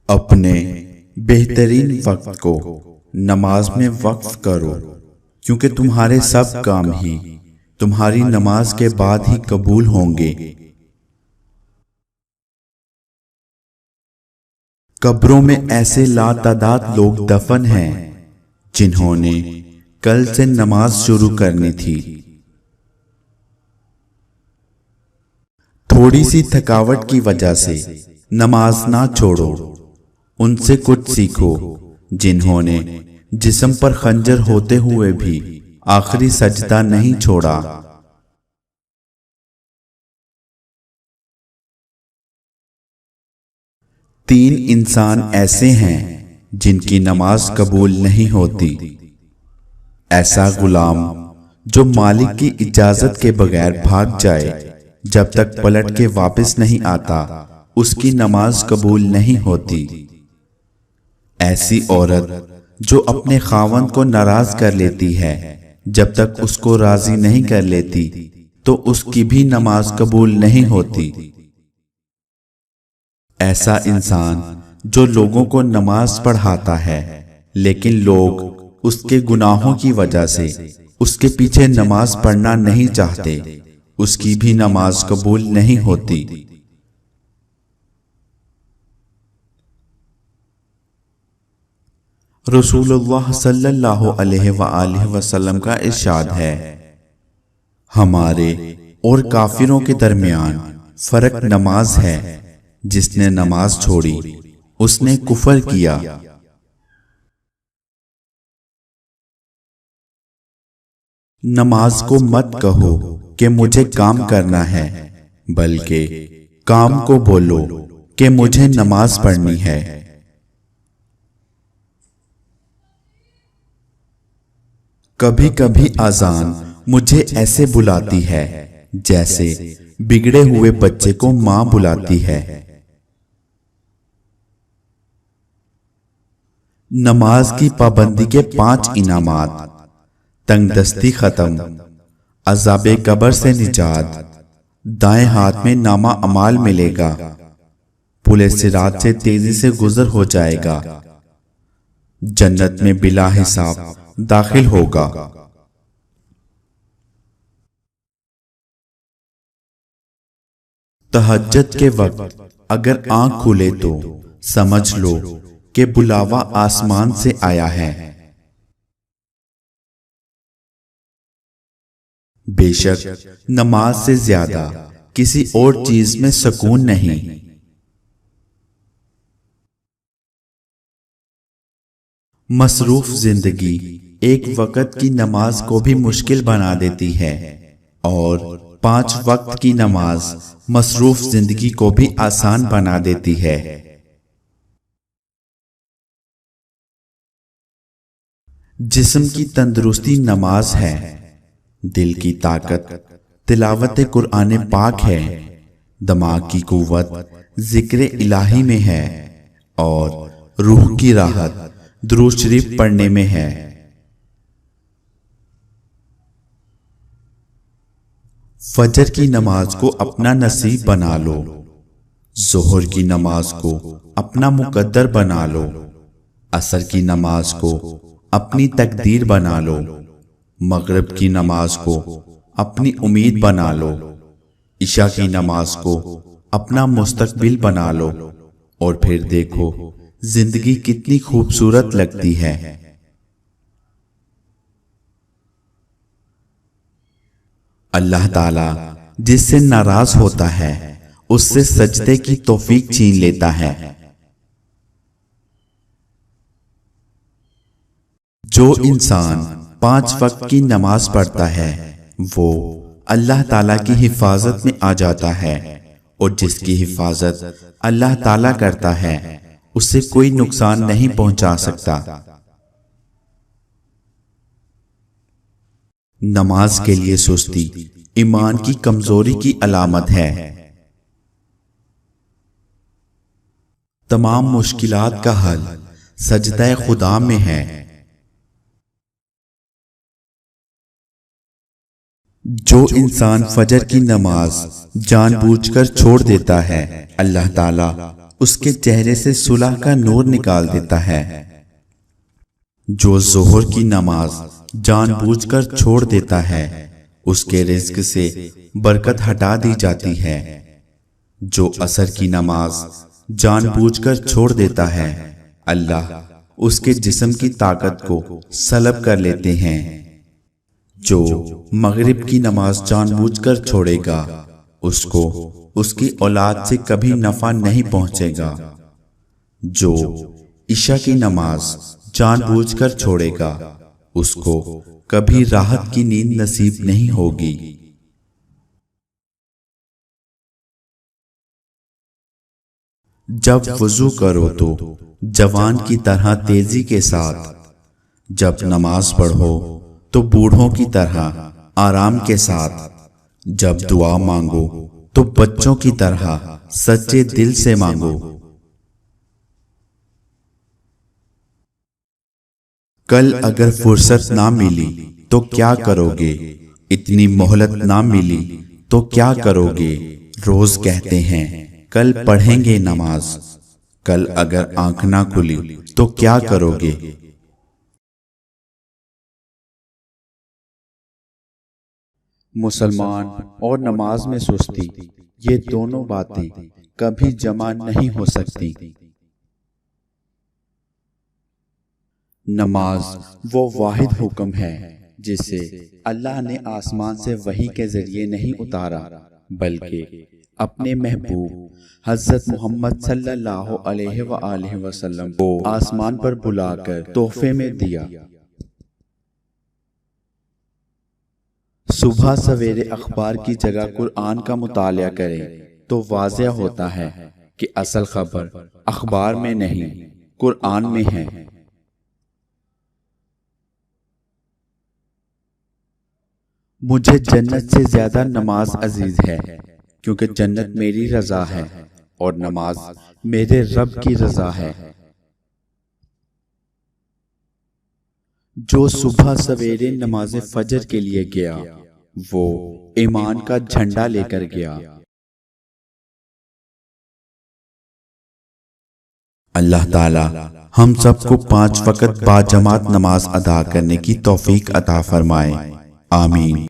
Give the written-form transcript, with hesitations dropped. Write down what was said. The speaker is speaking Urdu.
اپنے بہترین وقت کو نماز میں وقف کرو، کیونکہ تمہارے سب کام ہی تمہاری نماز کے بعد ہی قبول ہوں گے۔ قبروں میں ایسے لاتعداد لوگ دفن ہیں جنہوں نے کل سے نماز شروع کرنی تھی۔ تھوڑی سی تھکاوٹ کی وجہ سے نماز نہ چھوڑو، ان سے کچھ سیکھو جنہوں نے جسم پر خنجر ہوتے ہوئے بھی آخری سجدہ نہیں چھوڑا۔ تین انسان ایسے ہیں جن کی نماز قبول نہیں ہوتی۔ ایسا غلام جو مالک کی اجازت کے بغیر بھاگ جائے جب تک پلٹ کے واپس نہیں آتا، اس کی نماز قبول نہیں ہوتی۔ ایسی عورت جو اپنے خاوند کو ناراض کر لیتی ہے جب تک اس کو راضی نہیں کر لیتی تو اس کی بھی نماز قبول نہیں ہوتی۔ ایسا انسان جو لوگوں کو نماز پڑھاتا ہے لیکن لوگ اس کے گناہوں کی وجہ سے اس کے پیچھے نماز پڑھنا نہیں چاہتے، اس کی بھی نماز قبول نہیں ہوتی۔ رسول اللہ صلی اللہ علیہ وآلہ وسلم کا ارشاد ہے، ہمارے اور کافروں کے درمیان فرق نماز ہے، جس نے نماز چھوڑی اس نے کفر کیا۔ نماز کو مت کہو کہ مجھے کام کرنا ہے، بلکہ کام کو بولو کہ مجھے نماز پڑھنی ہے۔ کبھی کبھی اذان مجھے ایسے بلاتی ہے جیسے بگڑے ہوئے بچے کو ماں بلاتی ہے۔ نماز کی پابندی کے 5 انعامات: تنگ دستی ختم، عذاب قبر سے نجات، دائیں ہاتھ میں نامہ اعمال ملے گا، پل صراط سے تیزی سے گزر ہو جائے گا، جنت میں بلا حساب داخل ہوگا۔ تہجد کے وقت اگر آنکھ کھلے تو سمجھ لو کہ بلاوا آسمان سے آیا ہے۔ بے شک نماز سے زیادہ کسی اور چیز میں سکون نہیں۔ مصروف زندگی ایک وقت کی نماز کو بھی مشکل بنا دیتی ہے، اور 5 وقت کی نماز مصروف زندگی کو بھی آسان بنا دیتی ہے۔ جسم کی تندرستی نماز ہے، دل کی طاقت تلاوت قرآن پاک ہے، دماغ کی قوت ذکر الہی میں ہے، اور روح کی راحت درود شریف پڑھنے میں ہے۔ فجر کی نماز کو اپنا نصیب بنا لو، ظہر کی نماز کو اپنا مقدر بنا لو، عصر کی نماز کو اپنی تقدیر بنا لو، مغرب کی نماز کو اپنی امید بنا لو، عشاء کی نماز کو اپنا مستقبل بنا لو، اور پھر دیکھو زندگی کتنی خوبصورت لگتی ہے۔ اللہ تعالیٰ جس سے ناراض ہوتا ہے اس سے سجدے کی توفیق چھین لیتا ہے۔ جو انسان 5 وقت کی نماز پڑھتا ہے وہ اللہ تعالیٰ کی حفاظت میں آ جاتا ہے، اور جس کی حفاظت اللہ تعالیٰ کرتا ہے اسے کوئی نقصان نہیں پہنچا سکتا۔ نماز کے لیے سستی ایمان کی کمزوری کی علامت ہے۔ تمام مشکلات کا حل سجدہ خدا میں ہے۔ جو انسان فجر کی نماز جان بوجھ کر چھوڑ دیتا ہے اللہ تعالیٰ اس کے چہرے سے صلح کا نور نکال دیتا ہے۔ جو ظہر کی نماز جان بوجھ کر چھوڑ دیتا ہے اس کے رزق سے برکت ہٹا دی جاتی ہے۔ جو عصر کی نماز جان بوجھ کر چھوڑ دیتا ہے اللہ اس کے جسم کی طاقت کو سلب کر لیتے ہیں۔ جو مغرب کی نماز جان بوجھ کر چھوڑے گا اس کو اس کی اولاد سے کبھی نفع نہیں پہنچے گا۔ جو عشاء کی نماز جان بوجھ کر چھوڑے گا اس کو کبھی راحت کی نیند نصیب نہیں ہوگی۔ جب وضو کرو تو جوان کی طرح تیزی کے ساتھ، جب نماز پڑھو تو بوڑھوں کی طرح آرام کے ساتھ، جب دعا مانگو تو بچوں کی طرح سچے دل سے مانگو۔ کل اگر فرصت نہ ملی تو کیا کرو گے؟ اتنی مہلت نہ ملی تو کیا کرو گے؟ روز کہتے ہیں کل پڑھیں گے نماز، کل اگر آنکھ نہ کھلی تو کیا کرو گے؟ مسلمان اور نماز میں سستی، یہ دونوں باتیں کبھی جمع نہیں ہو سکتی۔ نماز وہ واحد حکم ہے جسے اللہ نے آسمان سے وحی کے ذریعے نہیں اتارا بلکہ اپنے محبوب حضرت محمد صلی اللہ علیہ وآلہ وسلم کو آسمان پر بلا کر تحفے میں دیا۔ صبح سویرے اخبار کی جگہ قرآن کا مطالعہ کریں تو واضح ہوتا ہے کہ اصل خبر اخبار میں نہیں قرآن میں ہے۔ مجھے جنت سے زیادہ نماز عزیز ہے کیونکہ جنت میری رضا ہے اور نماز میرے رب کی رضا ہے۔ جو صبح سویرے نماز فجر کے لیے گیا وہ ایمان کا جھنڈا لے کر گیا۔ اللہ تعالی ہم سب کو 5 وقت با جماعت نماز ادا کرنے کی توفیق عطا فرمائے، آمین۔